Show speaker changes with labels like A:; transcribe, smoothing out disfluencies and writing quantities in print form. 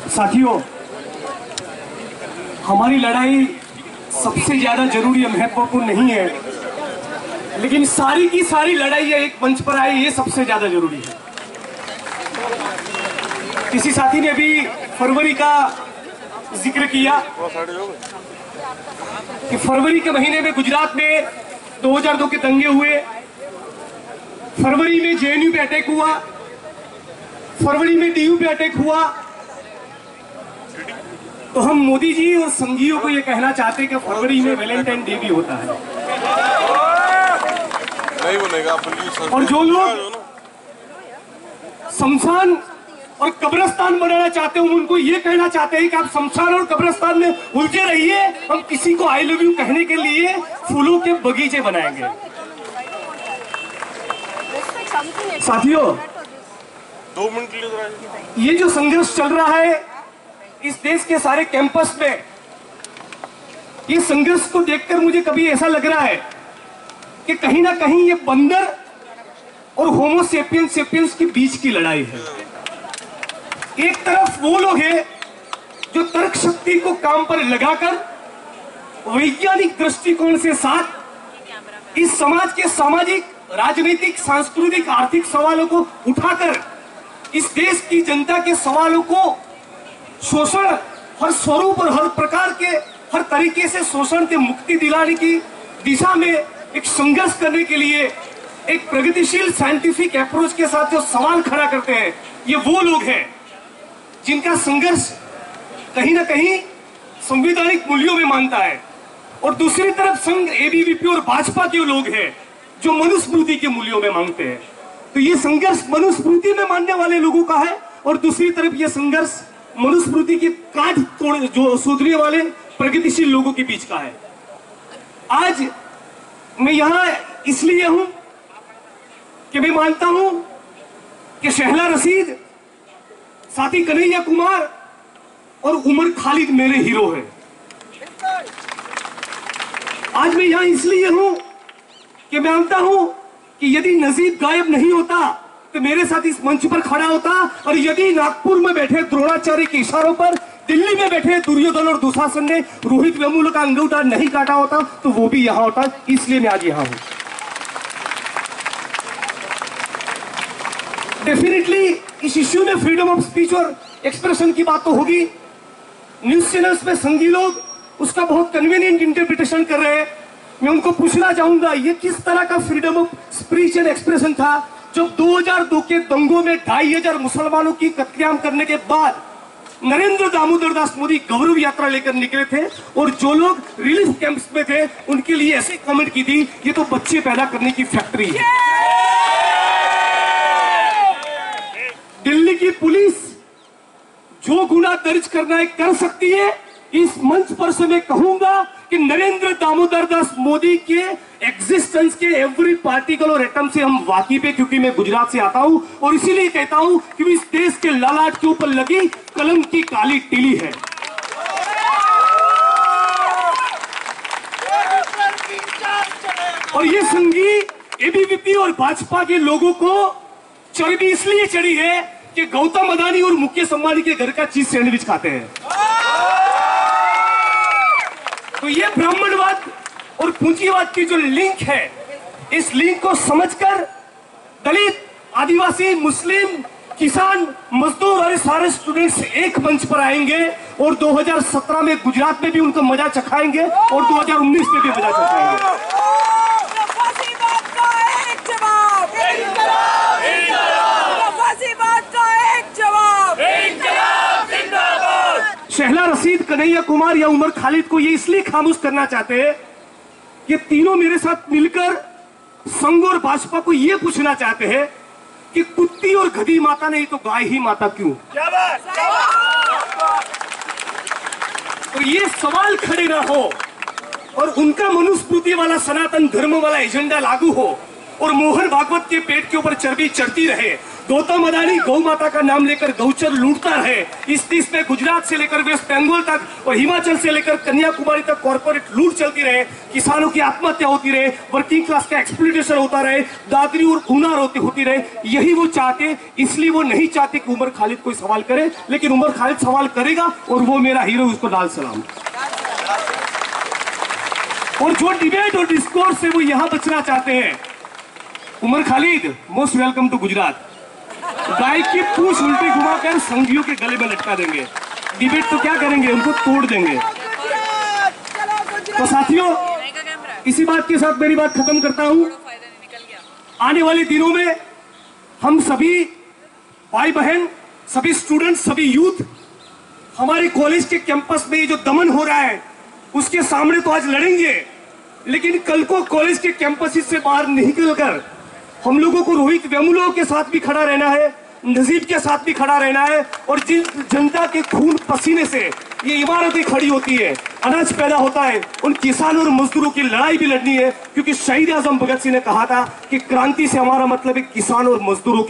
A: साथियों, हमारी लड़ाई सबसे ज्यादा जरूरी और महत्वपूर्ण नहीं है, लेकिन सारी की सारी लड़ाई एक मंच पर आई, ये सबसे ज्यादा जरूरी है। किसी साथी ने अभी फरवरी का जिक्र किया कि फरवरी के महीने में गुजरात में 2002 के दंगे हुए, फरवरी में जेएनयू पे अटैक हुआ, फरवरी में डीयू पे अटैक हुआ। तो हम मोदी जी और संघियों को ये कहना चाहते हैं कि फरवरी में वैलेंटाइन डे भी होता है।
B: नहीं बनेगा।
A: और जो लोग शमशान और कब्रिस्तान बनाना चाहते हैं, उनको ये कहना चाहते हैं कि आप शमशान और कब्रिस्तान में उलझे रहिए, हम किसी को आई लव यू कहने के लिए फूलों के बगीचे बनाएंगे। साथियों,
B: 2 मिनट के लिए
A: ये जो संघर्ष चल रहा है इस देश के सारे कैंपस में, ये संघर्ष को देखकर मुझे कभी ऐसा लग रहा है कि कहीं ना कहीं ये बंदर और होमो सेपियंस सेपियंस के बीच की लड़ाई है। एक तरफ वो लोग हैं जो तर्क शक्ति को काम पर लगाकर वैज्ञानिक दृष्टिकोण से साथ इस समाज के सामाजिक, राजनीतिक, सांस्कृतिक, आर्थिक सवालों को उठाकर इस देश की जनता के सवालों को शोषण हर स्वरूप और हर प्रकार के हर तरीके से शोषण से मुक्ति दिलाने की दिशा में एक संघर्ष करने के लिए एक प्रगतिशील साइंटिफिक अप्रोच के साथ जो सवाल खड़ा करते हैं, ये वो लोग हैं जिनका संघर्ष कहीं ना कहीं संवैधानिक मूल्यों में मानता है। और दूसरी तरफ संघ, एबीवीपी और भाजपा के लोग हैं जो मनुस्मृति के मूल्यों में मांगते हैं। तो ये संघर्ष मनुस्मृति में मानने वाले लोगों का है और दूसरी तरफ ये संघर्ष मनुस्मृति की काट तोड़ जो सोचने वाले प्रगतिशील लोगों के बीच का है। आज मैं यहां इसलिए हूं कि मैं मानता हूं कि शहला रशीद, साथी कन्हैया कुमार और उमर खालिद मेरे हीरो हैं। आज मैं यहां इसलिए हूं कि मैं मानता हूं कि यदि नजीब गायब नहीं होता तो मेरे साथ इस मंच पर खड़ा होता, और यदि नागपुर में बैठे द्रोणाचार्य के इशारों पर दिल्ली में बैठे दुर्योधन और दुशासन ने रोहित वेमुला का अंगूठा नहीं काटा होता तो वो भी यहां होता। इसलिए मैं आज यहां हूं। डेफिनेटली इस इश्यू में फ्रीडम ऑफ स्पीच और एक्सप्रेशन की बात तो होगी। न्यूज चैनल्स में संघी लोग उसका बहुत कन्वीनियंट इंटरप्रिटेशन कर रहे हैं। मैं उनको पूछना चाहूंगा, ये किस तरह का freedom of speech and expression था जब 2002 के दंगों में 2500 मुसलमानों की कत्लेआम करने के बाद नरेंद्र दामोदर दास मोदी गौरव यात्रा लेकर निकले थे और जो लोग रिलीफ कैंप्स में थे उनके लिए ऐसे कमेंट की थी, ये तो बच्चे पैदा करने की फैक्ट्री है। दिल्ली की पुलिस जो गुनाह दर्ज करना है कर सकती है। इस मंच पर से मैं कहूंगा कि नरेंद्र दामोदर दास मोदी के एग्जिस्टेंस के एवरी पार्टिकल और एटम से हम वाकिफ है, क्योंकि मैं गुजरात से आता हूं और इसीलिए कहता हूं कि इस देश के ललाट के ऊपर लगी कलम की काली टीली है। और ये संघी, एबीवीपी और भाजपा के लोगों को चर्बी इसलिए चढ़ी है कि गौतम अदानी और मुकेश अंबानी के घर का चीज सैंडविच खाते हैं। तो ये ब्राह्मणवाद और पूंजीवाद की जो लिंक है, इस लिंक को समझकर दलित, आदिवासी, मुस्लिम, किसान, मजदूर और सारे स्टूडेंट्स एक मंच पर आएंगे और 2017 में गुजरात में भी उनको मजा चखाएंगे और 2019 में भी मजा चखाएंगे। शहला रशीद, कन्हैया कुमार या उमर खालिद को ये इसलिए खामोश करना चाहते हैं कि तीनों मेरे साथ मिलकर संघ और भाजपा को ये पूछना चाहते हैं कि कुत्ती और गधी माता नहीं तो गाय ही माता क्यों? तो ये सवाल खड़े ना हो और उनका मनुस्मृति वाला सनातन धर्म वाला एजेंडा लागू हो और मोहन भागवत के पेट के ऊपर चर्बी चढ़ती रहे, गौतम अदानी गौ माता का नाम लेकर गौचर लूटता है। इस देश में गुजरात से लेकर वेस्ट बंगाल तक और हिमाचल से लेकर कन्याकुमारी तक कॉर्पोरेट लूट चलती रहे, किसानों की आत्महत्या होती रहे, वर्किंग क्लास का एक्सप्लॉइटेशन होता रहे, दादरी और खूनार होती रहे। यही वो चाहते, इसलिए वो नहीं चाहते कि उमर खालिद कोई सवाल करे, लेकिन उमर खालिद सवाल करेगा और वो मेरा हीरो, उसको लाल सलाम। और जो डिबेट और डिस्कोर्स से वो यहां बचना चाहते हैं, Umar Khalid most welcome to Gujarat. गाय की पूंछ उल्टी घुमाकर संघियों के गले में लटका देंगे। डिबेट तो क्या करेंगे, उनको तोड़ देंगे। तो साथियों, इसी बात के साथ मेरी बात खत्म करता हूं। आने वाले दिनों में हम सभी भाई बहन, सभी स्टूडेंट, सभी यूथ हमारे कॉलेज के कैंपस में जो दमन हो रहा है उसके सामने तो आज लड़ेंगे, लेकिन कल को कॉलेज के कैंपस से बाहर निकलकर हम लोगों को रोहित वेमुला के साथ भी खड़ा रहना है, नजीब के साथ भी खड़ा रहना है। और जिन जनता के खून पसीने से ये इमारतें खड़ी होती है, अनाज पैदा होता है, उन किसानों और मजदूरों की लड़ाई भी लड़नी है, क्योंकि शहीद आजम भगत सिंह ने कहा था कि क्रांति से हमारा मतलब है किसान और मजदूरों के